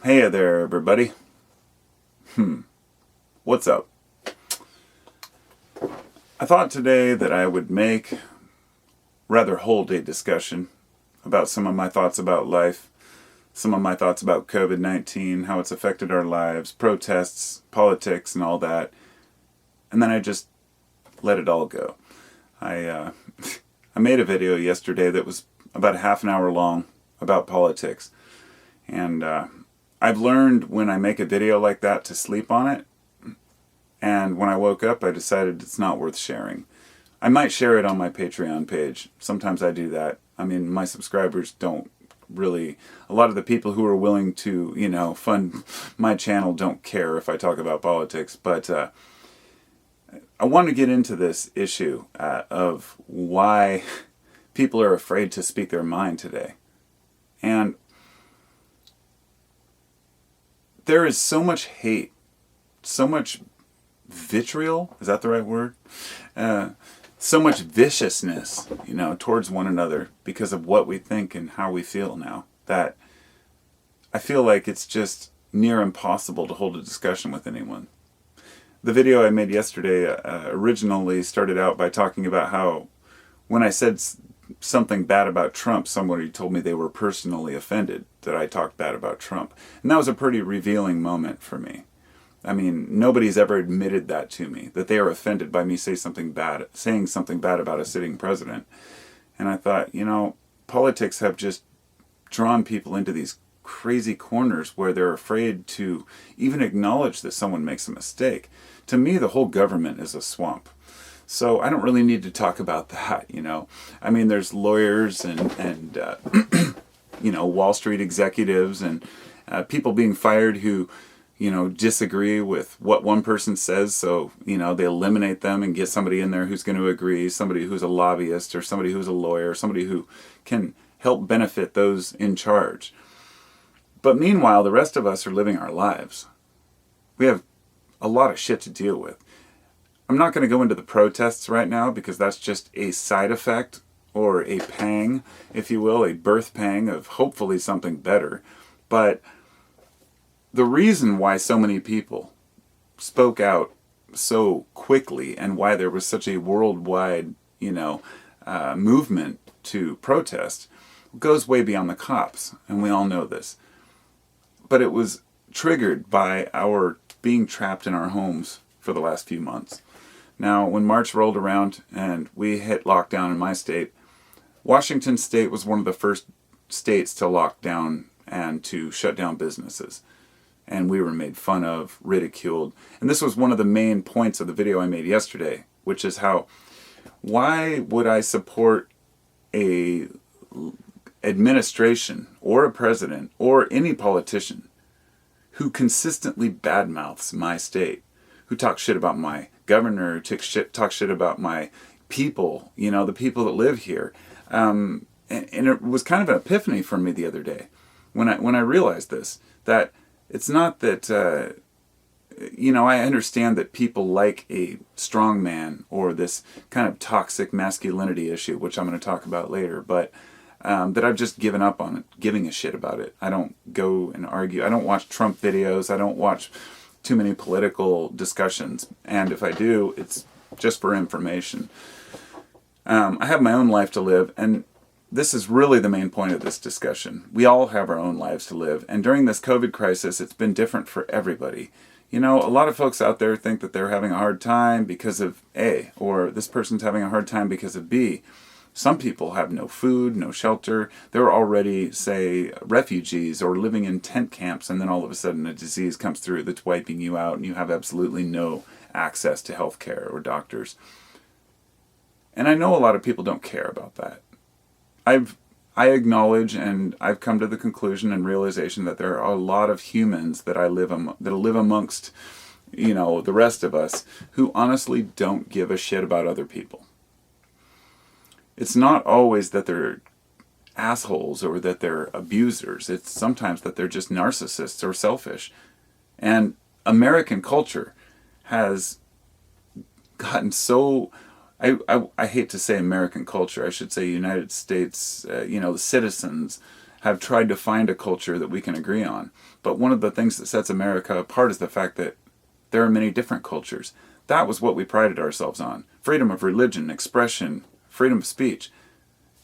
Hey there, everybody. What's up? I thought today that I would hold a discussion about some of my thoughts about life, some of my thoughts about COVID-19, how it's affected our lives, protests, politics, and all that. And then I just let it all go. I made a video yesterday that was about a half an hour long about politics. And I've learned when I make a video like that to sleep on it. And when I woke up, I decided it's not worth sharing. I might share it on my Patreon page. Sometimes I do that. I mean, my subscribers don't really... A lot of the people who are willing to, fund my channel don't care if I talk about politics. But I want to get into this issue of why people are afraid to speak their mind today. And there is so much hate, so much vitriol, is that the right word? So much viciousness, towards one another because of what we think and how we feel now, that I feel like it's just near impossible to hold a discussion with anyone. The video I made yesterday originally started out by talking about how when I said something bad about Trump, somebody told me they were personally offended that I talked bad about Trump. And that was a pretty revealing moment for me. I mean, nobody's ever admitted that to me, that they are offended by me saying something bad about a sitting president. And I thought, politics have just drawn people into these crazy corners where they're afraid to even acknowledge that someone makes a mistake. To me, the whole government is a swamp. So I don't really need to talk about that, I mean, there's lawyers and Wall Street executives and people being fired who, disagree with what one person says. So, they eliminate them and get somebody in there who's going to agree, somebody who's a lobbyist or somebody who's a lawyer, somebody who can help benefit those in charge. But meanwhile, the rest of us are living our lives. We have a lot of shit to deal with. I'm not going to go into the protests right now because that's just a side effect or a pang, if you will, a birth pang of hopefully something better. But the reason why so many people spoke out so quickly and why there was such a worldwide, movement to protest goes way beyond the cops, and we all know this. But it was triggered by our being trapped in our homes for the last few months. Now, when March rolled around and we hit lockdown in my state, Washington State was one of the first states to lock down and to shut down businesses. And we were made fun of, ridiculed. And this was one of the main points of the video I made yesterday, which is why would I support a administration or a president or any politician who consistently badmouths my state, who talks shit about my governor, talks shit about my people, the people that live here. And it was kind of an epiphany for me the other day when I realized this, that it's not that, I understand that people like a strong man or this kind of toxic masculinity issue, which I'm going to talk about later, but that I've just given up on it, giving a shit about it. I don't go and argue. I don't watch Trump videos. I don't watch too many political discussions. And if I do, it's just for information. I have my own life to live, and this is really the main point of this discussion. We all have our own lives to live, and during this COVID crisis, it's been different for everybody. A lot of folks out there think that they're having a hard time because of A, or this person's having a hard time because of B. Some people have no food, no shelter. They're already, say, refugees or living in tent camps, and then all of a sudden a disease comes through that's wiping you out, and you have absolutely no access to health care or doctors. And I know a lot of people don't care about that. I acknowledge, and I've come to the conclusion and realization that there are a lot of humans that live amongst, the rest of us who honestly don't give a shit about other people. It's not always that they're assholes or that they're abusers. It's sometimes that they're just narcissists or selfish. And American culture has gotten so... I hate to say American culture. I should say United States, the citizens have tried to find a culture that we can agree on. But one of the things that sets America apart is the fact that there are many different cultures. That was what we prided ourselves on. Freedom of religion, expression, freedom of speech.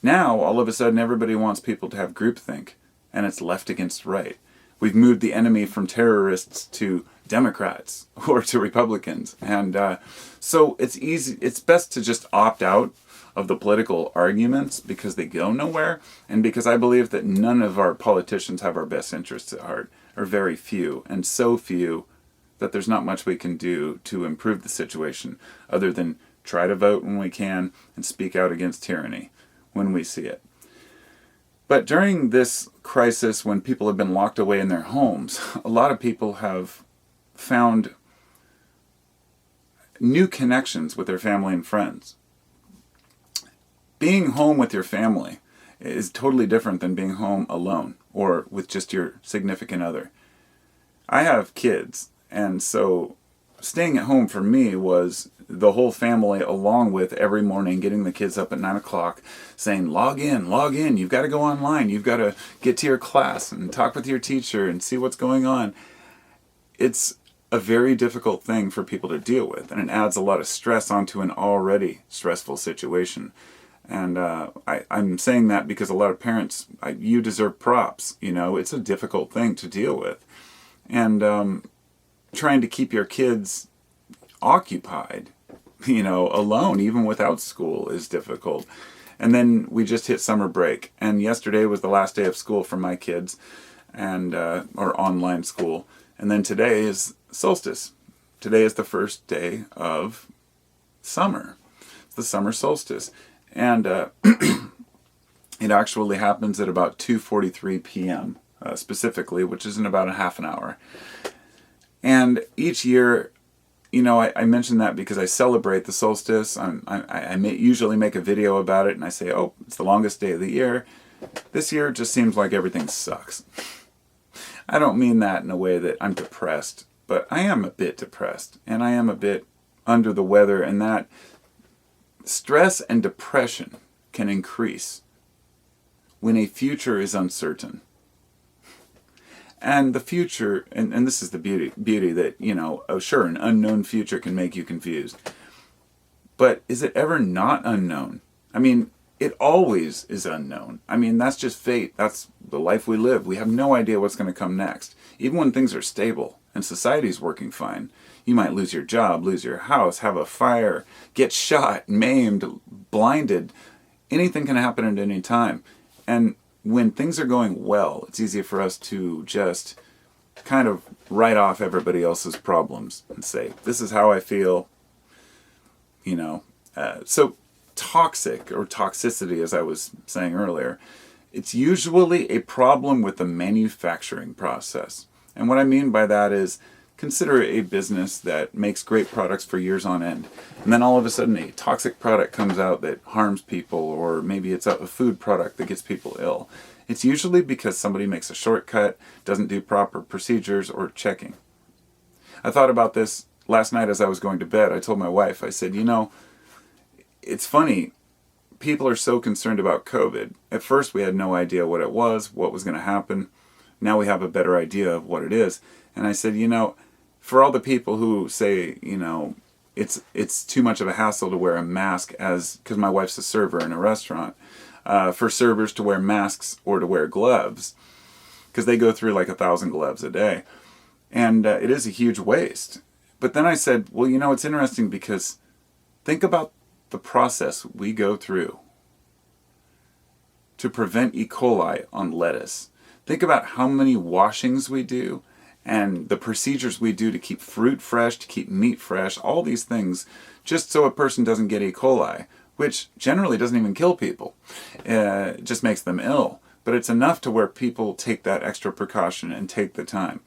Now, all of a sudden, everybody wants people to have groupthink, and it's left against right. We've moved the enemy from terrorists to Democrats or to Republicans. And so it's best to just opt out of the political arguments because they go nowhere, and because I believe that none of our politicians have our best interests at heart, or very few, and so few that there's not much we can do to improve the situation other than try to vote when we can and speak out against tyranny when we see it. But during this crisis, when people have been locked away in their homes, a lot of people have found new connections with their family and friends. Being home with your family is totally different than being home alone or with just your significant other. I have kids, and so staying at home for me was the whole family, along with every morning getting the kids up at 9 o'clock saying, log in, you've got to go online, you've got to get to your class and talk with your teacher and see what's going on. It's a very difficult thing for people to deal with, and it adds a lot of stress onto an already stressful situation. And I'm saying that because a lot of parents, you deserve props. It's a difficult thing to deal with. And trying to keep your kids occupied, alone, even without school, is difficult. And then we just hit summer break. And yesterday was the last day of school for my kids, and or online school. And then today is Solstice. Today is the first day of summer. It's the summer solstice. And it actually happens at about 2:43 p.m. Specifically, which is in about a half an hour. And each year, I mention that because I celebrate the solstice. I usually make a video about it, and I say, oh, it's the longest day of the year. This year it just seems like everything sucks. I don't mean that in a way that I'm depressed, but I am a bit depressed, and I am a bit under the weather, and that stress and depression can increase when a future is uncertain. And the future, and this is the beauty that, sure, an unknown future can make you confused. But is it ever not unknown? I mean, it always is unknown. I mean, that's just fate. That's the life we live. We have no idea what's going to come next. Even when things are stable and society's working fine, you might lose your job, lose your house, have a fire, get shot, maimed, blinded. Anything can happen at any time. And when things are going well, it's easy for us to just kind of write off everybody else's problems and say, this is how I feel, So toxic, or toxicity, as I was saying earlier, it's usually a problem with the manufacturing process. And what I mean by that is, consider a business that makes great products for years on end, and then all of a sudden a toxic product comes out that harms people, or maybe it's a food product that gets people ill. It's usually because somebody makes a shortcut, doesn't do proper procedures or checking. I thought about this last night as I was going to bed. I told my wife, I said, it's funny, people are so concerned about COVID. At first we had no idea what it was, what was going to happen. Now we have a better idea of what it is. And I said, for all the people who say, it's too much of a hassle to wear a mask, because my wife's a server in a restaurant, for servers to wear masks or to wear gloves, because they go through like 1,000 gloves a day. And it is a huge waste. But then I said, well, it's interesting because think about the process we go through to prevent E. coli on lettuce. Think about how many washings we do and the procedures we do to keep fruit fresh, to keep meat fresh, all these things, just so a person doesn't get E. coli, which generally doesn't even kill people. It just makes them ill. But it's enough to where people take that extra precaution and take the time.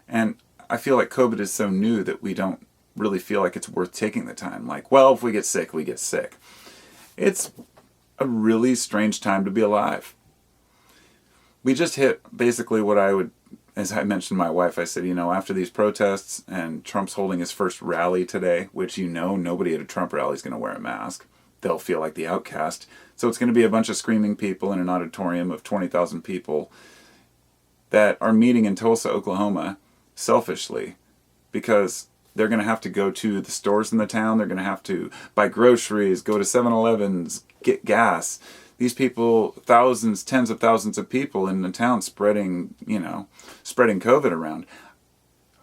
And I feel like COVID is so new that we don't really feel like it's worth taking the time. Like, well, if we get sick, we get sick. It's a really strange time to be alive. We just hit basically what I would, as I mentioned to my wife, I said, after these protests and Trump's holding his first rally today, which nobody at a Trump rally is going to wear a mask. They'll feel like the outcast. So it's going to be a bunch of screaming people in an auditorium of 20,000 people that are meeting in Tulsa, Oklahoma, selfishly, because they're going to have to go to the stores in the town. They're going to have to buy groceries, go to 7-Elevens, get gas. These people, thousands, tens of thousands of people in the town spreading COVID around.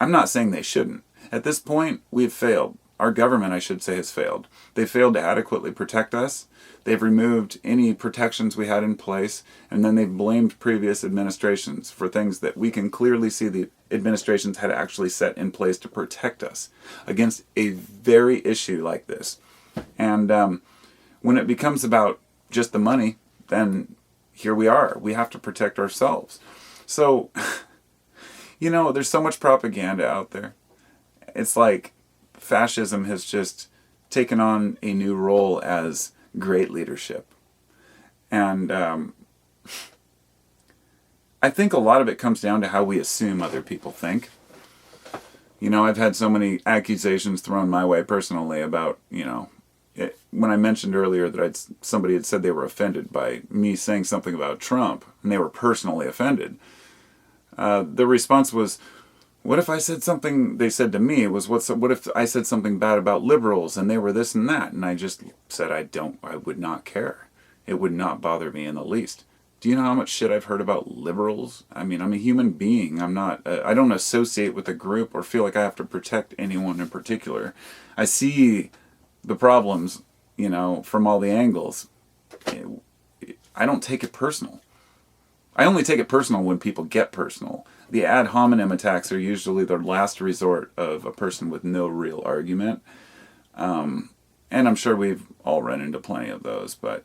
I'm not saying they shouldn't. At this point, we've failed. Our government, I should say, has failed. They failed to adequately protect us. They've removed any protections we had in place, and then they've blamed previous administrations for things that we can clearly see the administrations had actually set in place to protect us against a very issue like this. And when it becomes about just the money, then here we are. We have to protect ourselves. So, there's so much propaganda out there. It's like fascism has just taken on a new role as great leadership. And I think a lot of it comes down to how we assume other people think. I've had so many accusations thrown my way personally about, when I mentioned earlier that somebody had said they were offended by me saying something about Trump, and they were personally offended. The response was, what if I said something, they said to me, was what if I said something bad about liberals and they were this and that? And I just said I would not care. It would not bother me in the least. Do you know how much shit I've heard about liberals? I mean, I'm a human being. I don't associate with a group or feel like I have to protect anyone in particular. I see the problems, from all the angles. I don't take it personal. I only take it personal when people get personal. The ad hominem attacks are usually the last resort of a person with no real argument. And I'm sure we've all run into plenty of those. But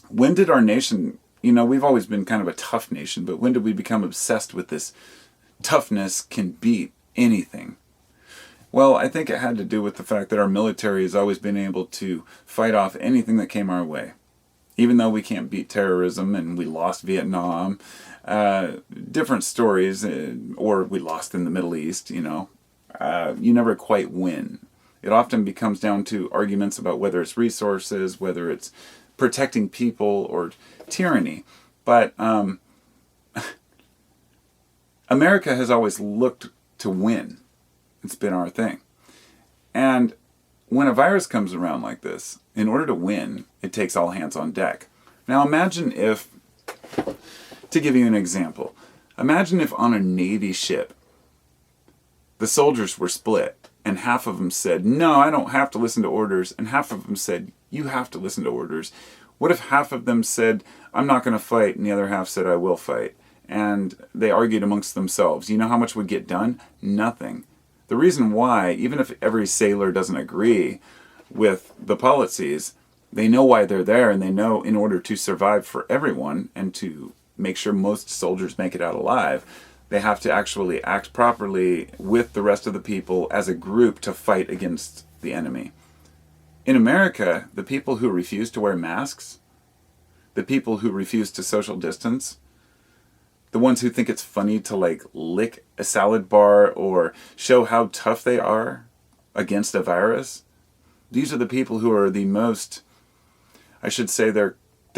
when did our nation, we've always been kind of a tough nation, but when did we become obsessed with this toughness can beat anything? Well, I think it had to do with the fact that our military has always been able to fight off anything that came our way. Even though we can't beat terrorism and we lost Vietnam, different stories, or we lost in the Middle East, you never quite win. It often becomes down to arguments about whether it's resources, whether it's protecting people, or tyranny. But America has always looked to win. It's been our thing. And when a virus comes around like this, in order to win, it takes all hands on deck. Now imagine if, to give you an example, imagine if on a Navy ship, the soldiers were split, and half of them said, no, I don't have to listen to orders, and half of them said, you have to listen to orders. What if half of them said, I'm not going to fight, and the other half said, I will fight? And they argued amongst themselves. You know how much would get done? Nothing. The reason why, even if every sailor doesn't agree with the policies, they know why they're there, and they know in order to survive for everyone and to make sure most soldiers make it out alive, they have to actually act properly with the rest of the people as a group to fight against the enemy. In America, the people who refuse to wear masks, the people who refuse to social distance, the ones who think it's funny to lick a salad bar or show how tough they are against a virus, these are the people who are the most, I should say, they're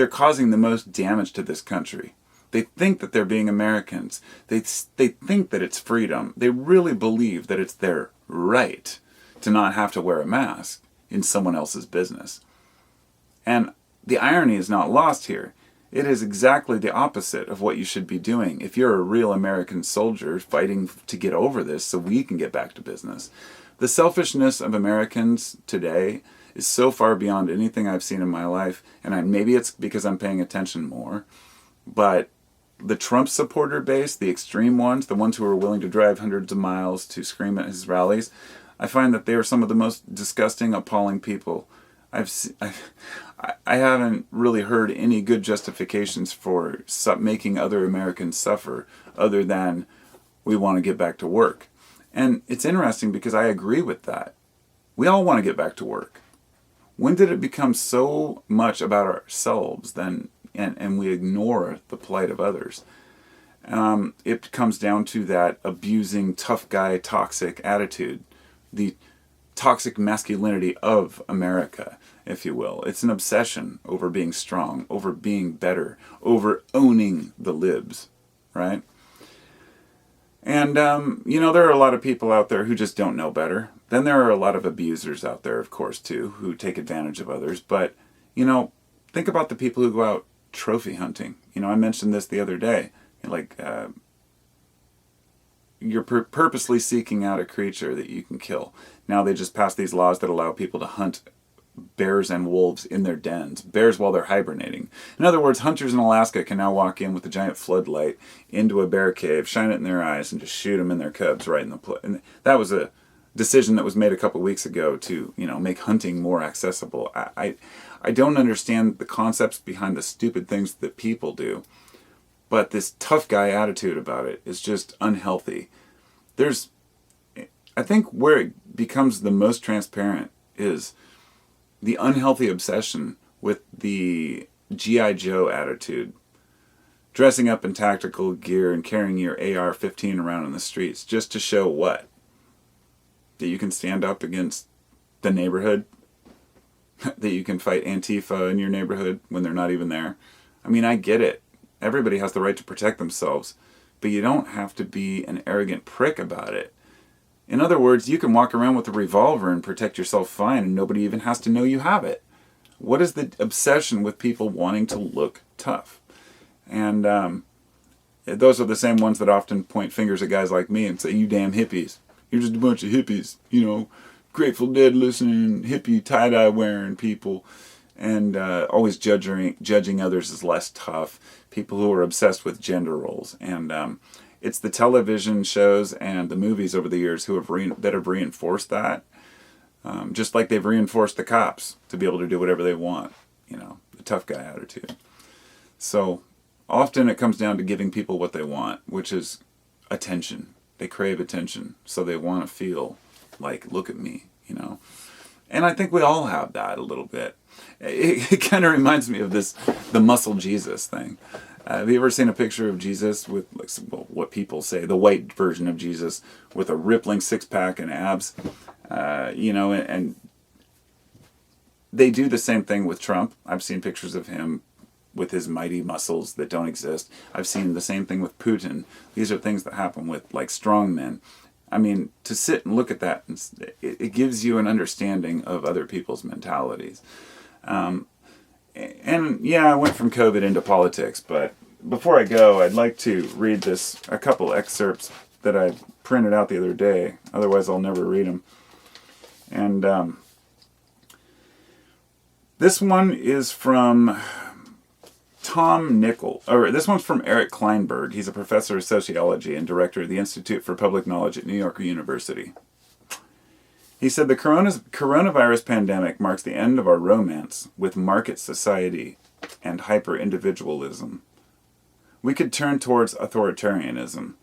causing the most damage to this country. They think that they're being Americans. They think that it's freedom. They really believe that it's their right to not have to wear a mask in someone else's business. And the irony is not lost here. It is exactly the opposite of what you should be doing if you're a real American soldier fighting to get over this so we can get back to business. The selfishness of Americans today is so far beyond anything I've seen in my life, and maybe it's because I'm paying attention more, but the Trump supporter base, the extreme ones, the ones who are willing to drive hundreds of miles to scream at his rallies, I find that they are some of the most disgusting, appalling people. I haven't really heard any good justifications for making other Americans suffer other than we want to get back to work. And it's interesting because I agree with that. We all want to get back to work. When did it become so much about ourselves then, and we ignore the plight of others? It comes down to that abusing, tough guy, toxic attitude, the toxic masculinity of America, if you will. It's an obsession over being strong, over being better, over owning the libs. right? And, there are a lot of people out there who just don't know better. Then there are a lot of abusers out there, of course, too, who take advantage of others. But, think about the people who go out trophy hunting. I mentioned this the other day. You're purposely seeking out a creature that you can kill. Now they just passed these laws that allow people to hunt bears and wolves in their dens, bears while they're hibernating. In other words, hunters in Alaska can now walk in with a giant floodlight into a bear cave, shine it in their eyes, and just shoot them and their cubs right in the and that was a decision that was made a couple weeks ago to make hunting more accessible. I don't understand the concepts behind the stupid things that people do, but this tough guy attitude about it is just unhealthy. I think where it becomes the most transparent is the unhealthy obsession with the G.I. Joe attitude. Dressing up in tactical gear and carrying your AR-15 around in the streets just to show what? That you can stand up against the neighborhood? That you can fight Antifa in your neighborhood when they're not even there? I mean, I get it. Everybody has the right to protect themselves, but you don't have to be an arrogant prick about it. In other words, you can walk around with a revolver and protect yourself fine, and nobody even has to know you have it. What is the obsession with people wanting to look tough? And those are the same ones that often point fingers at guys like me and say, you damn hippies. You're just a bunch of hippies, Grateful Dead listening, hippie tie-dye wearing people, and always judging others as less tough, people who are obsessed with gender roles. And it's the television shows and the movies over the years that have reinforced that, just like they've reinforced the cops to be able to do whatever they want, the tough guy attitude. So often it comes down to giving people what they want, which is attention. They crave attention, so they want to feel like, look at me, And I think we all have that a little bit. It kind of reminds me of the muscle Jesus thing. Have you ever seen a picture of Jesus with, what people say, the white version of Jesus with a rippling six-pack and abs? And they do the same thing with Trump. I've seen pictures of him with his mighty muscles that don't exist. I've seen the same thing with Putin. These are things that happen with, strong men. I mean, to sit and look at that, it gives you an understanding of other people's mentalities. And yeah, I went from COVID into politics, but before I go, I'd like to read a couple excerpts that I printed out the other day. Otherwise, I'll never read them. And this one is from this one's from Eric Kleinberg. He's a professor of sociology and director of the Institute for Public Knowledge at New York University. He said, the coronavirus pandemic marks the end of our romance with market society and hyper-individualism. We could turn towards authoritarianism.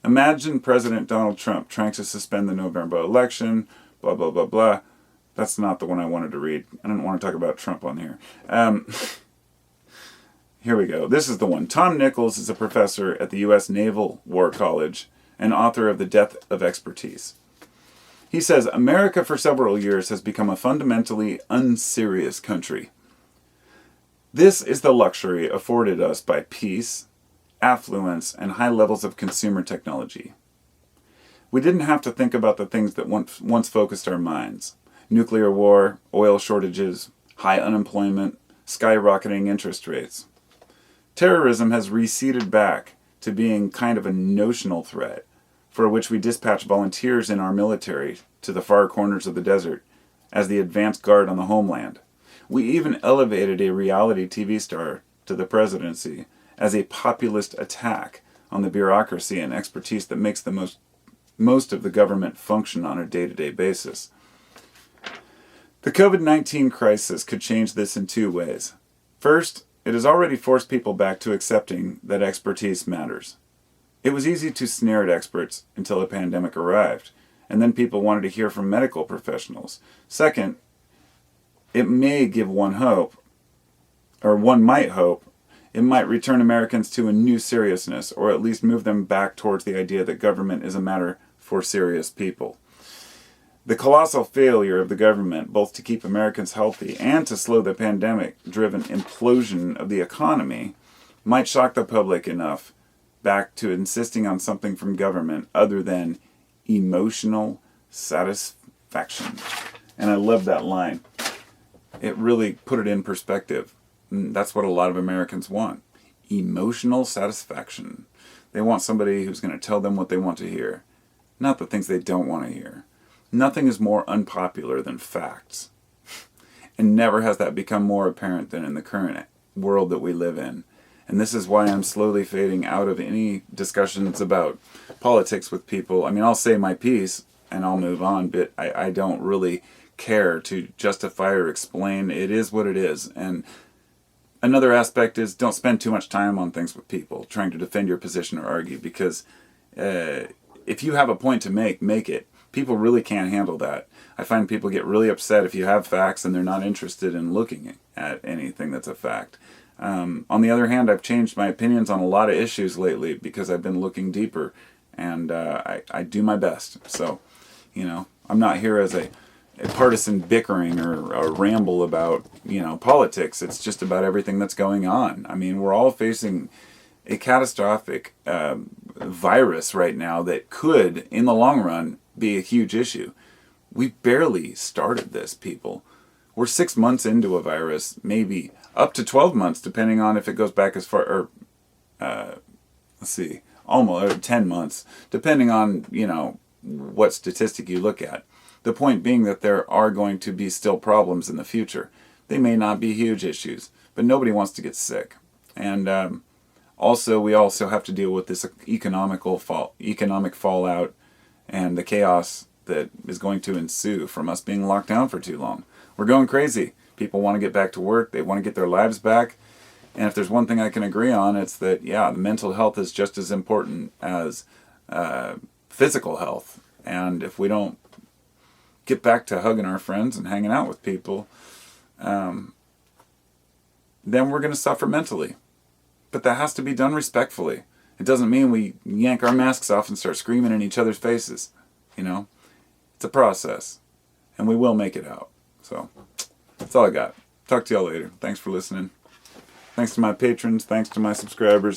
Imagine President Donald Trump trying to suspend the November election, blah, blah, blah, blah. That's not the one I wanted to read. I didn't want to talk about Trump on here. Here we go. This is the one. Tom Nichols is a professor at the U.S. Naval War College and author of The Death of Expertise. He says, America for several years has become a fundamentally unserious country. This is the luxury afforded us by peace, affluence, and high levels of consumer technology. We didn't have to think about the things that once focused our minds. Nuclear war, oil shortages, high unemployment, skyrocketing interest rates. Terrorism has receded back to being kind of a notional threat, for which we dispatch volunteers in our military to the far corners of the desert as the advance guard on the homeland. We even elevated a reality TV star to the presidency as a populist attack on the bureaucracy and expertise that makes the most of the government function on a day-to-day basis. The COVID-19 crisis could change this in two ways. First, it has already forced people back to accepting that expertise matters. It was easy to sneer at experts until the pandemic arrived, and then people wanted to hear from medical professionals. Second, it may give one hope, or one might hope, it might return Americans to a new seriousness, or at least move them back towards the idea that government is a matter for serious people. The colossal failure of the government, both to keep Americans healthy and to slow the pandemic-driven implosion of the economy, might shock the public enough back to insisting on something from government other than emotional satisfaction. And I love that line. It really put it in perspective. And that's what a lot of Americans want. Emotional satisfaction. They want somebody who's going to tell them what they want to hear, not the things they don't want to hear. Nothing is more unpopular than facts. And never has that become more apparent than in the current world that we live in. And this is why I'm slowly fading out of any discussions about politics with people. I mean, I'll say my piece and I'll move on, but I don't really care to justify or explain. It is what it is. And another aspect is don't spend too much time on things with people, trying to defend your position or argue, because if you have a point to make it. People really can't handle that. I find people get really upset if you have facts and they're not interested in looking at anything that's a fact. On the other hand, I've changed my opinions on a lot of issues lately because I've been looking deeper, and I do my best. So, I'm not here as a partisan bickering or a ramble about, politics. It's just about everything that's going on. I mean, we're all facing a catastrophic virus right now that could, in the long run, be a huge issue. We barely started this, people. We're 6 months into a virus, maybe up to 12 months, depending on if it goes back as far, or almost or 10 months, depending on, what statistic you look at. The point being that there are going to be still problems in the future. They may not be huge issues, but nobody wants to get sick. And we also have to deal with this economic fallout and the chaos that is going to ensue from us being locked down for too long. We're going crazy. People want to get back to work. They want to get their lives back. And if there's one thing I can agree on, it's that, the mental health is just as important as physical health. And if we don't get back to hugging our friends and hanging out with people, then we're going to suffer mentally. But that has to be done respectfully. It doesn't mean we yank our masks off and start screaming in each other's faces. It's a process. And we will make it out. So, that's all I got. Talk to y'all later. Thanks for listening. Thanks to my patrons. Thanks to my subscribers.